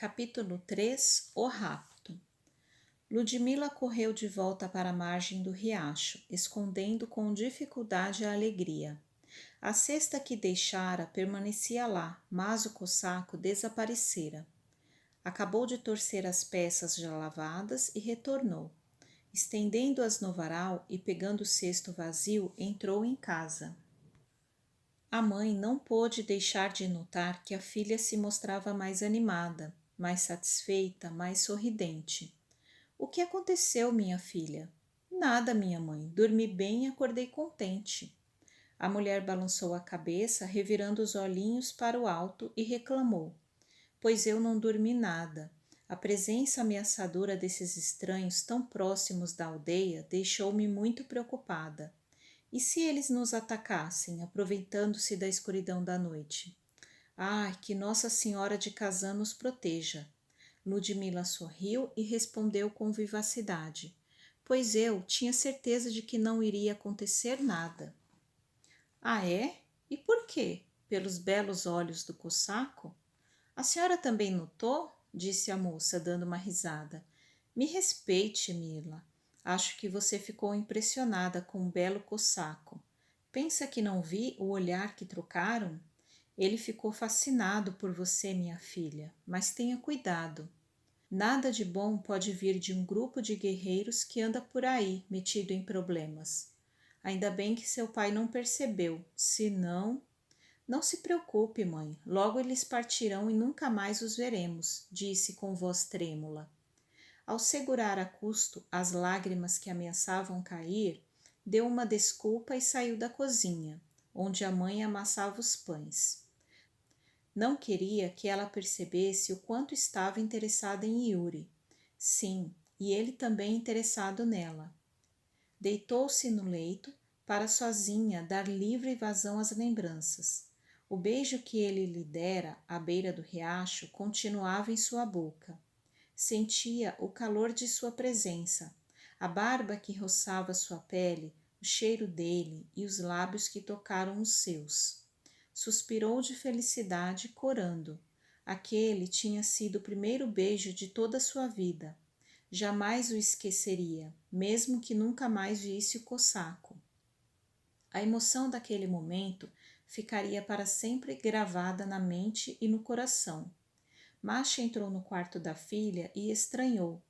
Capítulo 3. O rapto. Ludmila correu de volta para a margem do riacho, escondendo com dificuldade a alegria. A cesta que deixara permanecia lá, mas o cossaco desaparecera. Acabou de torcer as peças já lavadas e retornou. Estendendo-as no varal e pegando o cesto vazio, entrou em casa. A mãe não pôde deixar de notar que a filha se mostrava mais animada, mais satisfeita, mais sorridente. O que aconteceu, minha filha? Nada, minha mãe. Dormi bem e acordei contente. A mulher balançou a cabeça, revirando os olhinhos para o alto e reclamou: Pois eu não dormi nada. A presença ameaçadora desses estranhos tão próximos da aldeia deixou-me muito preocupada. E se eles nos atacassem, aproveitando-se da escuridão da noite? Ai, que Nossa Senhora de Kazan nos proteja! Ludmila sorriu e respondeu com vivacidade, pois eu tinha certeza de que não iria acontecer nada. Ah, é? E por quê? Pelos belos olhos do cossaco? A senhora também notou? Disse a moça, dando uma risada. Me respeite, Mila. Acho que você ficou impressionada com o belo cossaco. Pensa que não vi o olhar que trocaram? Ele ficou fascinado por você, minha filha, mas tenha cuidado. Nada de bom pode vir de um grupo de guerreiros que anda por aí metido em problemas. Ainda bem que seu pai não percebeu, senão... Não se preocupe, mãe, logo eles partirão e nunca mais os veremos, disse com voz trêmula. Ao segurar a custo as lágrimas que ameaçavam cair, deu uma desculpa e saiu da cozinha, onde a mãe amassava os pães. Não queria que ela percebesse o quanto estava interessada em Yuri. Sim, e ele também interessado nela. Deitou-se no leito para sozinha dar livre vazão às lembranças. O beijo que ele lhe dera à beira do riacho continuava em sua boca. Sentia o calor de sua presença, a barba que roçava sua pele, o cheiro dele e os lábios que tocaram os seus. Suspirou de felicidade, corando. Aquele tinha sido o primeiro beijo de toda a sua vida. Jamais o esqueceria, mesmo que nunca mais visse o cossaco. A emoção daquele momento ficaria para sempre gravada na mente e no coração. Masha entrou no quarto da filha e estranhou.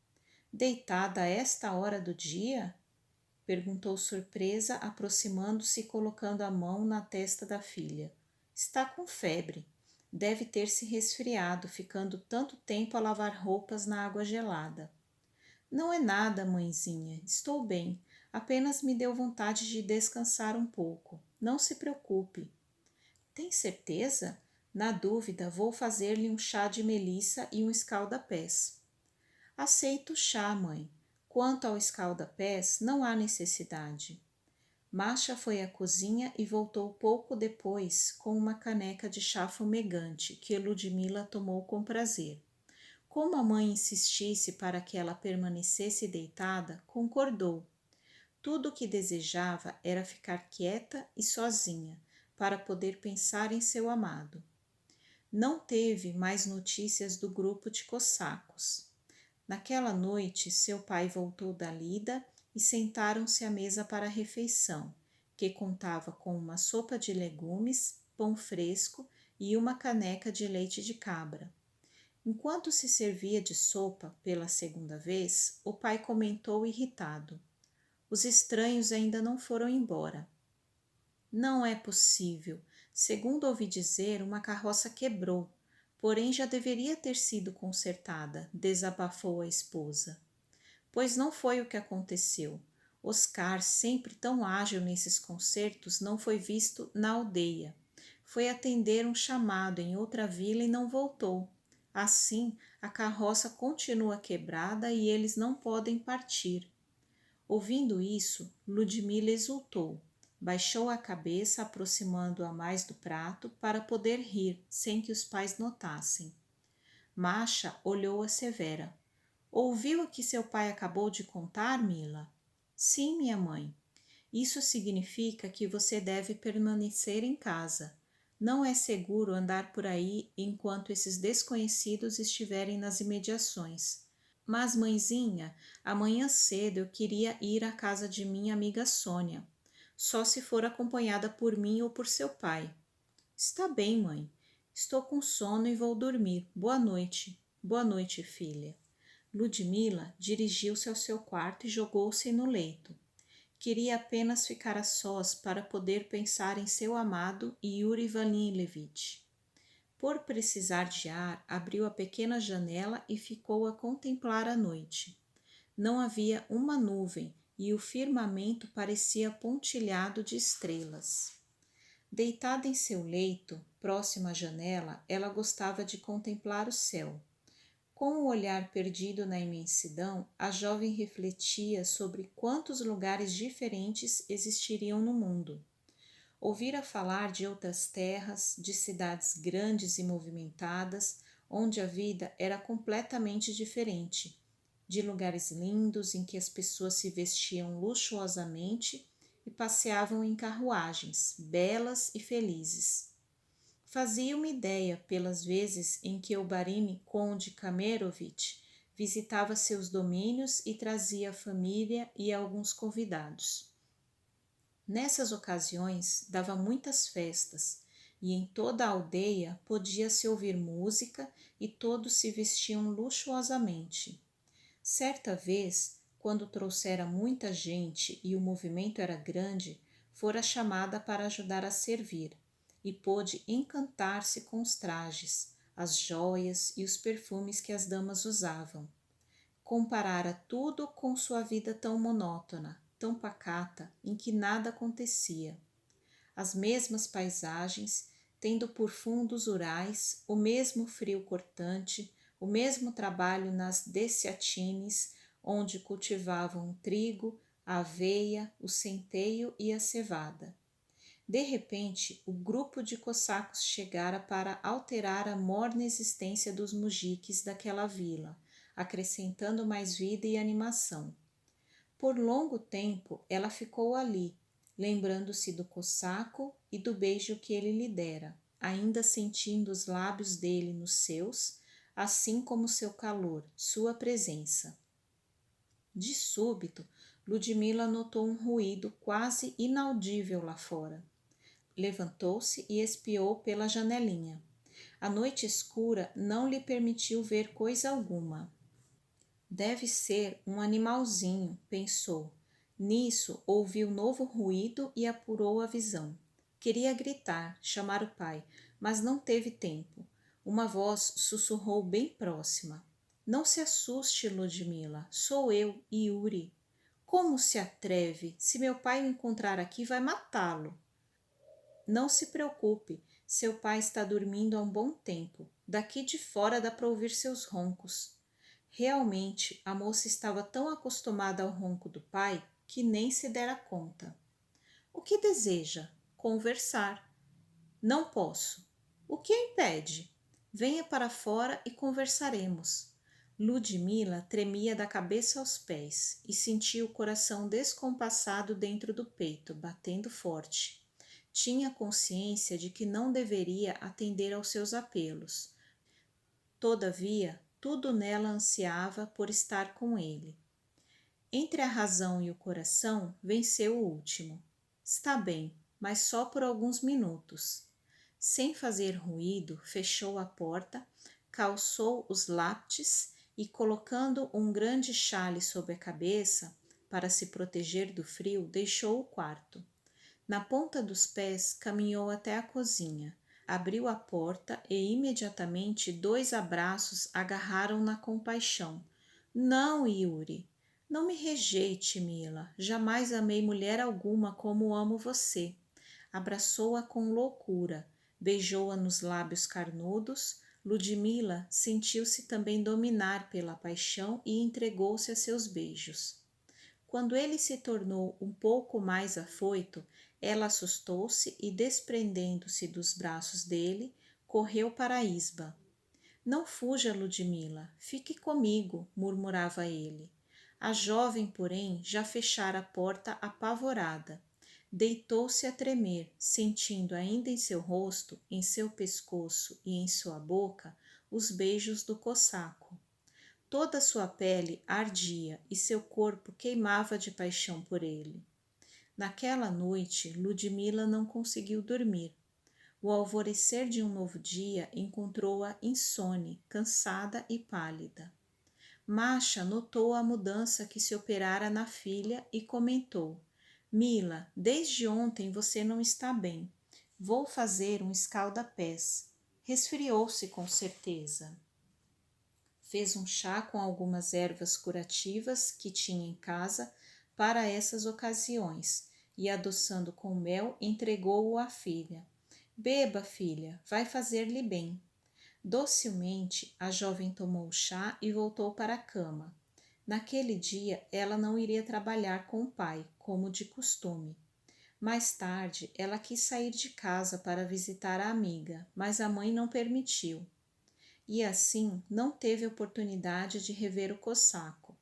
Deitada a esta hora do dia? Perguntou surpresa, aproximando-se e colocando a mão na testa da filha. Está com febre. Deve ter se resfriado, ficando tanto tempo a lavar roupas na água gelada. Não é nada, mãezinha. Estou bem. Apenas me deu vontade de descansar um pouco. Não se preocupe. Tem certeza? Na dúvida, vou fazer-lhe um chá de melissa e um escalda-pés. Aceito o chá, mãe. Quanto ao escalda-pés, não há necessidade. Masha foi à cozinha e voltou pouco depois com uma caneca de chá fumegante que Ludmila tomou com prazer. Como a mãe insistisse para que ela permanecesse deitada, concordou. Tudo o que desejava era ficar quieta e sozinha, para poder pensar em seu amado. Não teve mais notícias do grupo de cossacos. Naquela noite, seu pai voltou da lida e sentaram-se à mesa para a refeição, que contava com uma sopa de legumes, pão fresco e uma caneca de leite de cabra. Enquanto se servia de sopa pela segunda vez, o pai comentou irritado: Os estranhos ainda não foram embora. Não é possível. Segundo ouvi dizer, uma carroça quebrou, porém já deveria ter sido consertada, desabafou a esposa. Pois não foi o que aconteceu. Oscar, sempre tão ágil nesses concertos, não foi visto na aldeia. Foi atender um chamado em outra vila e não voltou. Assim, a carroça continua quebrada e eles não podem partir. Ouvindo isso, Ludmila exultou. Baixou a cabeça, aproximando-a mais do prato, para poder rir, sem que os pais notassem. Masha olhou-a severa. Ouviu o que seu pai acabou de contar, Mila? Sim, minha mãe. Isso significa que você deve permanecer em casa. Não é seguro andar por aí enquanto esses desconhecidos estiverem nas imediações. Mas, mãezinha, amanhã cedo eu queria ir à casa de minha amiga Sônia, só se for acompanhada por mim ou por seu pai. Está bem, mãe. Estou com sono e vou dormir. Boa noite. Boa noite, filha. Ludmila dirigiu-se ao seu quarto e jogou-se no leito. Queria apenas ficar a sós para poder pensar em seu amado Yuri Vanillevich. Por precisar de ar, abriu a pequena janela e ficou a contemplar a noite. Não havia uma nuvem e o firmamento parecia pontilhado de estrelas. Deitada em seu leito, próximo à janela, ela gostava de contemplar o céu. Com o olhar perdido na imensidão, a jovem refletia sobre quantos lugares diferentes existiriam no mundo. Ouvira falar de outras terras, de cidades grandes e movimentadas, onde a vida era completamente diferente, de lugares lindos em que as pessoas se vestiam luxuosamente e passeavam em carruagens, belas e felizes. Fazia uma ideia pelas vezes em que o barime Conde Kamerovitch visitava seus domínios e trazia a família e alguns convidados. Nessas ocasiões dava muitas festas e em toda a aldeia podia-se ouvir música e todos se vestiam luxuosamente. Certa vez, quando trouxera muita gente e o movimento era grande, fora chamada para ajudar a servir e pôde encantar-se com os trajes, as joias e os perfumes que as damas usavam. Comparara tudo com sua vida tão monótona, tão pacata, em que nada acontecia. As mesmas paisagens, tendo por fundos Urais, o mesmo frio cortante, o mesmo trabalho nas Deciatines, onde cultivavam o trigo, a aveia, o centeio e a cevada. De repente, o grupo de cossacos chegara para alterar a morna existência dos mujiques daquela vila, acrescentando mais vida e animação. Por longo tempo ela ficou ali, lembrando-se do cossaco e do beijo que ele lhe dera, ainda sentindo os lábios dele nos seus, assim como seu calor, sua presença. De súbito, Ludmila notou um ruído quase inaudível lá fora. Levantou-se e espiou pela janelinha. A noite escura não lhe permitiu ver coisa alguma. Deve ser um animalzinho, pensou. Nisso ouviu novo ruído e apurou a visão. Queria gritar, chamar o pai, mas não teve tempo. Uma voz sussurrou bem próxima. Não se assuste, Ludmila, sou eu, Yuri. Como se atreve? Se meu pai o encontrar aqui, vai matá-lo. Não se preocupe, seu pai está dormindo há um bom tempo. Daqui de fora dá para ouvir seus roncos. Realmente, a moça estava tão acostumada ao ronco do pai que nem se dera conta. O que deseja? Conversar. Não posso. O que a impede? Venha para fora e conversaremos. Ludmila tremia da cabeça aos pés e sentia o coração descompassado dentro do peito, batendo forte. Tinha consciência de que não deveria atender aos seus apelos. Todavia, tudo nela ansiava por estar com ele. Entre a razão e o coração, venceu o último. Está bem, mas só por alguns minutos. Sem fazer ruído, fechou a porta, calçou os lápis e, colocando um grande chale sobre a cabeça para se proteger do frio, deixou o quarto. Na ponta dos pés, caminhou até a cozinha, abriu a porta e imediatamente 2 abraços agarraram-na com paixão. Não, Yuri, não me rejeite, Mila. Jamais amei mulher alguma como amo você. Abraçou-a com loucura, beijou-a nos lábios carnudos. Ludmila sentiu-se também dominar pela paixão e entregou-se a seus beijos. Quando ele se tornou um pouco mais afoito, ela assustou-se e, desprendendo-se dos braços dele, correu para a isba. Não fuja, Ludmila, fique comigo, murmurava ele. A jovem, porém, já fechara a porta apavorada. Deitou-se a tremer, sentindo ainda em seu rosto, em seu pescoço e em sua boca os beijos do cossaco. Toda sua pele ardia e seu corpo queimava de paixão por ele. Naquela noite, Ludmila não conseguiu dormir. O alvorecer de um novo dia encontrou-a insone, cansada e pálida. Masha notou a mudança que se operara na filha e comentou: Mila, desde ontem você não está bem. Vou fazer um escalda-pés. Resfriou-se com certeza. Fez um chá com algumas ervas curativas que tinha em casa para essas ocasiões e, adoçando com mel, entregou-o à filha. Beba, filha, vai fazer-lhe bem. Docilmente, a jovem tomou o chá e voltou para a cama. Naquele dia, ela não iria trabalhar com o pai, como de costume. Mais tarde, ela quis sair de casa para visitar a amiga, mas a mãe não permitiu. E assim, não teve oportunidade de rever o cossaco.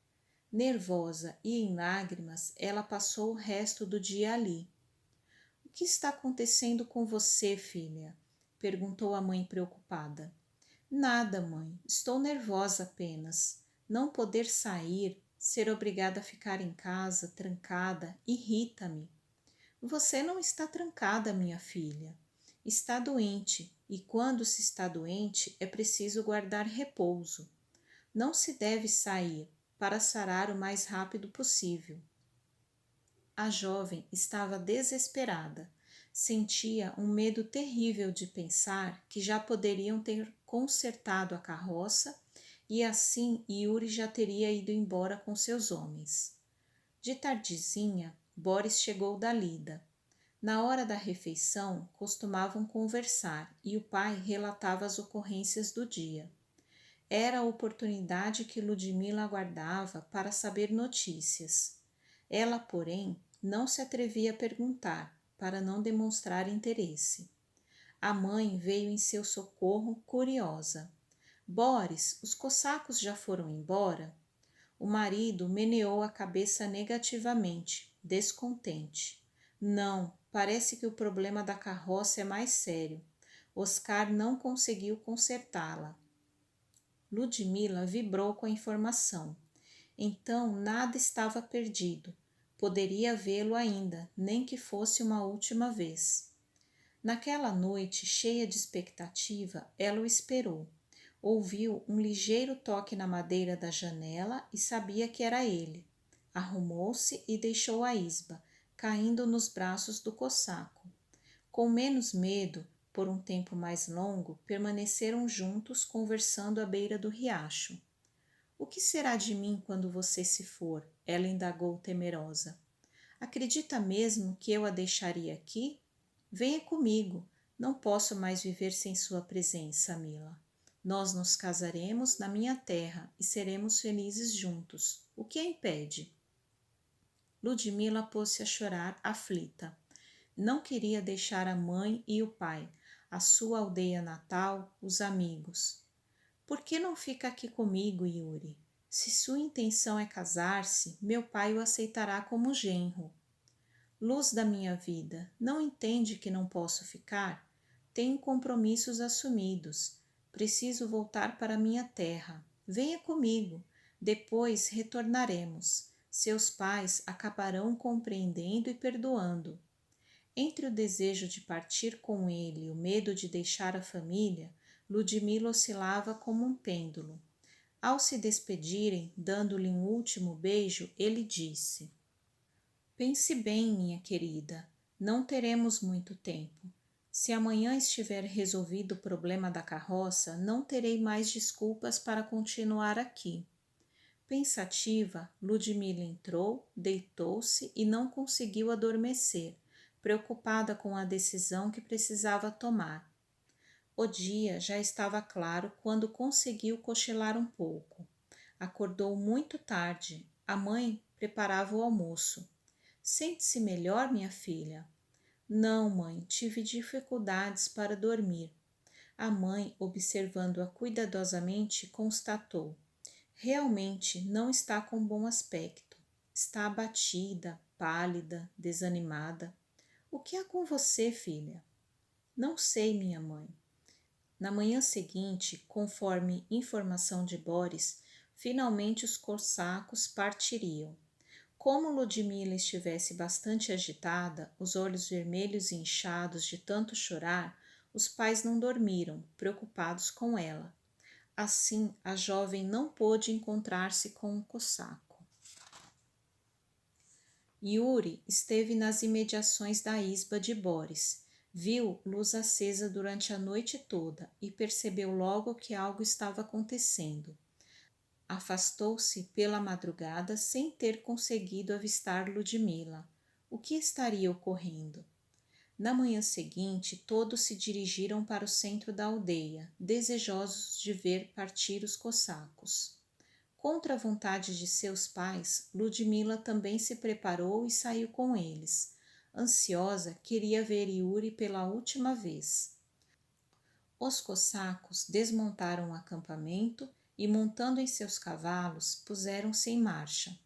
Nervosa e em lágrimas, ela passou o resto do dia ali. O que está acontecendo com você, filha? Perguntou a mãe preocupada. Nada, mãe. Estou nervosa apenas. Não poder sair, ser obrigada a ficar em casa, trancada, irrita-me. Você não está trancada, minha filha. Está doente, e quando se está doente é preciso guardar repouso. Não se deve sair para sarar o mais rápido possível. A jovem estava desesperada. Sentia um medo terrível de pensar que já poderiam ter consertado a carroça e assim Yuri já teria ido embora com seus homens. De tardezinha, Boris chegou da lida. Na hora da refeição, costumavam conversar e o pai relatava as ocorrências do dia. Era a oportunidade que Ludmila aguardava para saber notícias. Ela, porém, não se atrevia a perguntar, para não demonstrar interesse. A mãe veio em seu socorro, curiosa. Boris, os cossacos já foram embora? O marido meneou a cabeça negativamente, descontente. Não, parece que o problema da carroça é mais sério. Oscar não conseguiu consertá-la. Ludmila vibrou com a informação. Então nada estava perdido. Poderia vê-lo ainda, nem que fosse uma última vez. Naquela noite, cheia de expectativa, ela o esperou. Ouviu um ligeiro toque na madeira da janela e sabia que era ele. Arrumou-se e deixou a isba, caindo nos braços do cossaco. Com menos medo, por um tempo mais longo, permaneceram juntos conversando à beira do riacho. O que será de mim quando você se for? Ela indagou temerosa. Acredita mesmo que eu a deixaria aqui? Venha comigo. Não posso mais viver sem sua presença, Mila. Nós nos casaremos na minha terra e seremos felizes juntos. O que a impede? Ludmila pôs-se a chorar, aflita. Não queria deixar a mãe e o pai, a sua aldeia natal, os amigos. Por que não fica aqui comigo, Yuri? Se sua intenção é casar-se, meu pai o aceitará como genro. Luz da minha vida, não entende que não posso ficar? Tenho compromissos assumidos. Preciso voltar para minha terra. Venha comigo. Depois retornaremos. Seus pais acabarão compreendendo e perdoando. Entre o desejo de partir com ele e o medo de deixar a família, Ludmila oscilava como um pêndulo. Ao se despedirem, dando-lhe um último beijo, ele disse: Pense bem, minha querida, não teremos muito tempo. Se amanhã estiver resolvido o problema da carroça, não terei mais desculpas para continuar aqui. Pensativa, Ludmila entrou, deitou-se e não conseguiu adormecer, preocupada com a decisão que precisava tomar. O dia já estava claro quando conseguiu cochilar um pouco. Acordou muito tarde. A mãe preparava o almoço. Sente-se melhor, minha filha? Não, mãe, tive dificuldades para dormir. A mãe, observando-a cuidadosamente, constatou: realmente não está com bom aspecto. Está abatida, pálida, desanimada. O que há com você, filha? Não sei, minha mãe. Na manhã seguinte, conforme informação de Boris, finalmente os cossacos partiriam. Como Ludmila estivesse bastante agitada, os olhos vermelhos e inchados de tanto chorar, os pais não dormiram, preocupados com ela. Assim, a jovem não pôde encontrar-se com o cossaco. Yuri esteve nas imediações da isba de Boris. Viu luz acesa durante a noite toda e percebeu logo que algo estava acontecendo. Afastou-se pela madrugada sem ter conseguido avistar Ludmila. O que estaria ocorrendo? Na manhã seguinte, todos se dirigiram para o centro da aldeia, desejosos de ver partir os cossacos. Contra a vontade de seus pais, Ludmila também se preparou e saiu com eles. Ansiosa, queria ver Yuri pela última vez. Os cossacos desmontaram o acampamento e, montando em seus cavalos, puseram-se em marcha.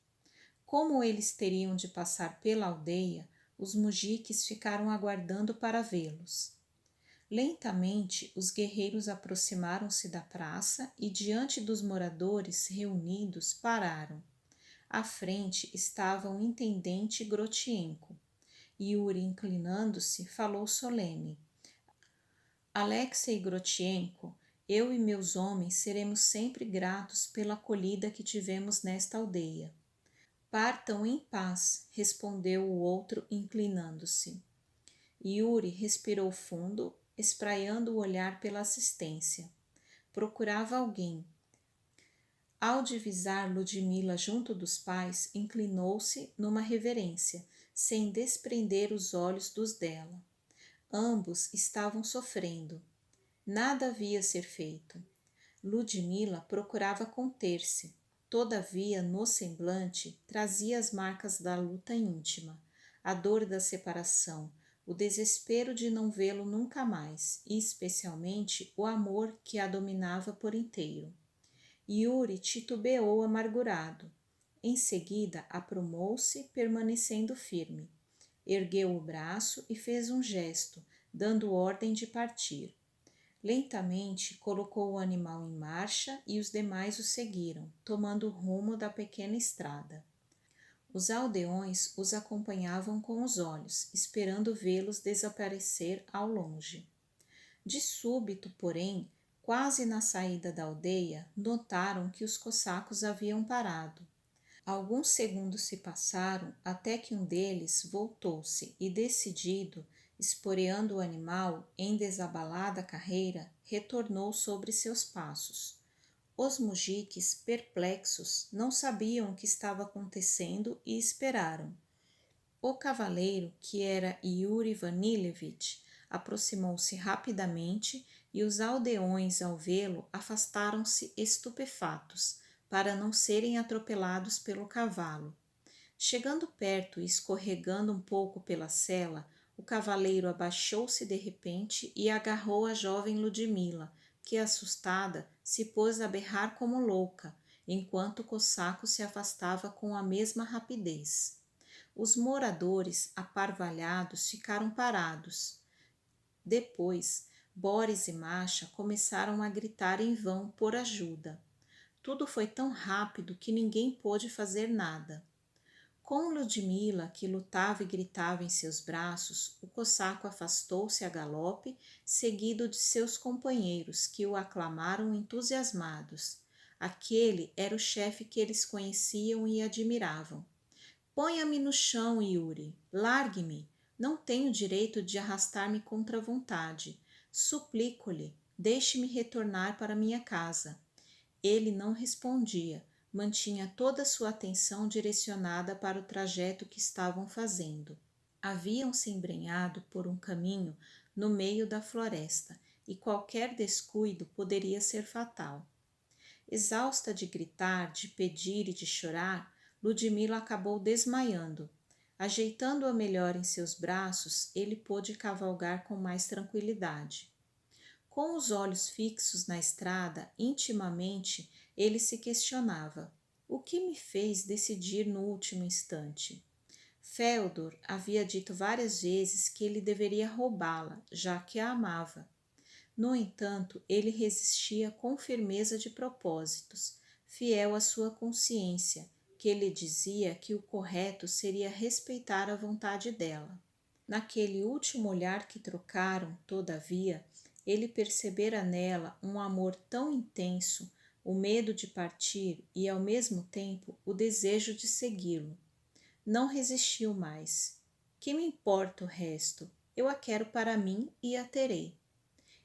Como eles teriam de passar pela aldeia, os mujiques ficaram aguardando para vê-los. Lentamente, os guerreiros aproximaram-se da praça e, diante dos moradores reunidos, pararam. À frente estava o intendente Grotienko. Yuri, inclinando-se, falou solene. Alexei Grotienko, eu e meus homens seremos sempre gratos pela acolhida que tivemos nesta aldeia. Partam em paz, respondeu o outro, inclinando-se. Yuri respirou fundo, espraiando o olhar pela assistência. Procurava alguém. Ao divisar Ludmila junto dos pais, inclinou-se numa reverência, sem desprender os olhos dos dela. Ambos estavam sofrendo. Nada havia a ser feito. Ludmila procurava conter-se. Todavia, no semblante, trazia as marcas da luta íntima, a dor da separação, o desespero de não vê-lo nunca mais e, especialmente, o amor que a dominava por inteiro. Yuri titubeou amargurado. Em seguida, aprumou-se, permanecendo firme. Ergueu o braço e fez um gesto, dando ordem de partir. Lentamente colocou o animal em marcha e os demais o seguiram, tomando o rumo da pequena estrada. Os aldeões os acompanhavam com os olhos, esperando vê-los desaparecer ao longe. De súbito, porém, quase na saída da aldeia, notaram que os cossacos haviam parado. Alguns segundos se passaram até que um deles voltou-se e, decidido, esporeando o animal em desabalada carreira, retornou sobre seus passos. Os mujiques, perplexos, não sabiam o que estava acontecendo e esperaram. O cavaleiro, que era Yuri Vanilevich, aproximou-se rapidamente e os aldeões, ao vê-lo, afastaram-se estupefatos, para não serem atropelados pelo cavalo. Chegando perto e escorregando um pouco pela sela, o cavaleiro abaixou-se de repente e agarrou a jovem Ludmila, que, assustada, se pôs a berrar como louca, enquanto o cossaco se afastava com a mesma rapidez. Os moradores, aparvalhados, ficaram parados. Depois, Boris e Masha começaram a gritar em vão por ajuda. Tudo foi tão rápido que ninguém pôde fazer nada. Com Ludmila, que lutava e gritava em seus braços, o cossaco afastou-se a galope, seguido de seus companheiros, que o aclamaram entusiasmados. Aquele era o chefe que eles conheciam e admiravam. Ponha-me no chão, Yuri. Largue-me. Não tenho direito de arrastar-me contra a vontade. Suplico-lhe, deixe-me retornar para minha casa. Ele não respondia. Mantinha toda a sua atenção direcionada para o trajeto que estavam fazendo. Haviam-se embrenhado por um caminho no meio da floresta e qualquer descuido poderia ser fatal. Exausta de gritar, de pedir e de chorar, Ludmila acabou desmaiando. Ajeitando-a melhor em seus braços, ele pôde cavalgar com mais tranquilidade. Com os olhos fixos na estrada, intimamente, ele se questionava: o que me fez decidir no último instante? Féodor havia dito várias vezes que ele deveria roubá-la, já que a amava. No entanto, ele resistia com firmeza de propósitos, fiel à sua consciência, que lhe dizia que o correto seria respeitar a vontade dela. Naquele último olhar que trocaram, todavia, ele percebera nela um amor tão intenso, o medo de partir e, ao mesmo tempo, o desejo de segui-lo. Não resistiu mais. Que me importa o resto? Eu a quero para mim e a terei.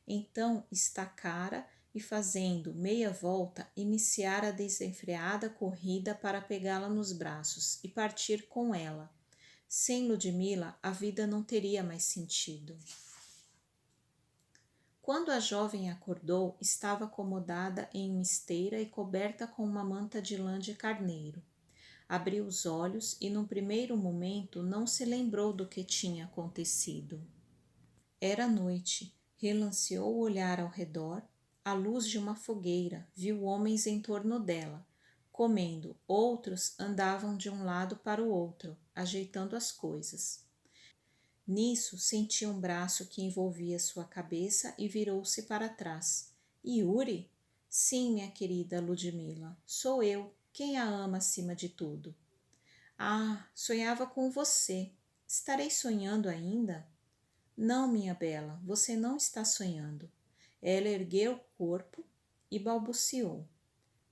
Então estacara e, fazendo meia volta, iniciara a desenfreada corrida para pegá-la nos braços e partir com ela. Sem Ludmila, a vida não teria mais sentido. Quando a jovem acordou, estava acomodada em uma esteira e coberta com uma manta de lã de carneiro. Abriu os olhos e, num primeiro momento, não se lembrou do que tinha acontecido. Era noite. Relanceou o olhar ao redor. À luz de uma fogueira, viu homens em torno dela, comendo. Outros andavam de um lado para o outro, ajeitando as coisas. Nisso, sentiu um braço que envolvia sua cabeça e virou-se para trás. Yuri? Sim, minha querida Ludmila, sou eu, quem a ama acima de tudo. Ah, sonhava com você. Estarei sonhando ainda? Não, minha bela, você não está sonhando. Ela ergueu o corpo e balbuciou.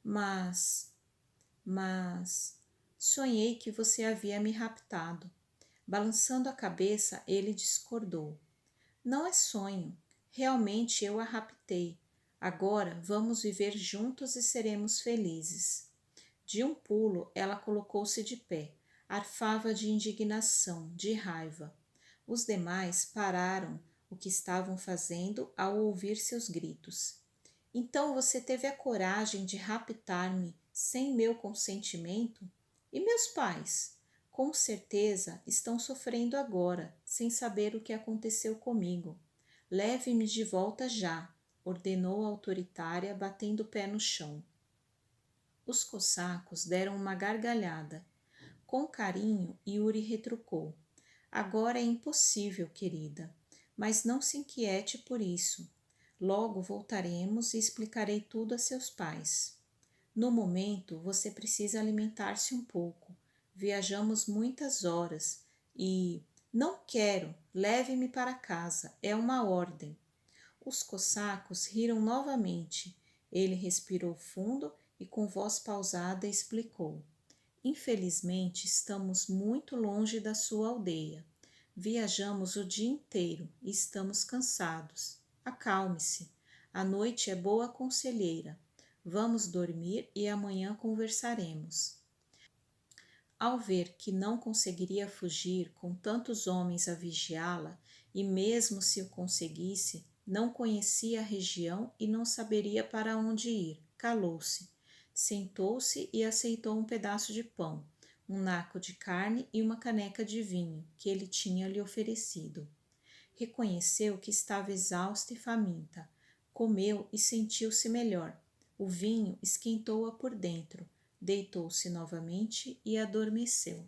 Mas, sonhei que você havia me raptado. Balançando a cabeça, ele discordou. Não é sonho. Realmente eu a raptei. Agora vamos viver juntos e seremos felizes. De um pulo, ela colocou-se de pé. Arfava de indignação, de raiva. Os demais pararam o que estavam fazendo ao ouvir seus gritos. Então você teve a coragem de raptar-me sem meu consentimento? E meus pais? Com certeza estão sofrendo agora, sem saber o que aconteceu comigo. Leve-me de volta já, ordenou a autoritária, batendo o pé no chão. Os cossacos deram uma gargalhada. Com carinho, Yuri retrucou. Agora é impossível, querida, mas não se inquiete por isso. Logo voltaremos e explicarei tudo a seus pais. No momento, você precisa alimentar-se um pouco. Viajamos muitas horas e... Não quero, leve-me para casa, é uma ordem. Os cossacos riram novamente. Ele respirou fundo e, com voz pausada, explicou. Infelizmente, estamos muito longe da sua aldeia. Viajamos o dia inteiro e estamos cansados. Acalme-se. A noite é boa conselheira. Vamos dormir e amanhã conversaremos. Ao ver que não conseguiria fugir com tantos homens a vigiá-la, e mesmo se o conseguisse, não conhecia a região e não saberia para onde ir, calou-se. Sentou-se e aceitou um pedaço de pão, um naco de carne e uma caneca de vinho que ele tinha lhe oferecido. Reconheceu que estava exausta e faminta. Comeu e sentiu-se melhor. O vinho esquentou-a por dentro. Deitou-se novamente e adormeceu.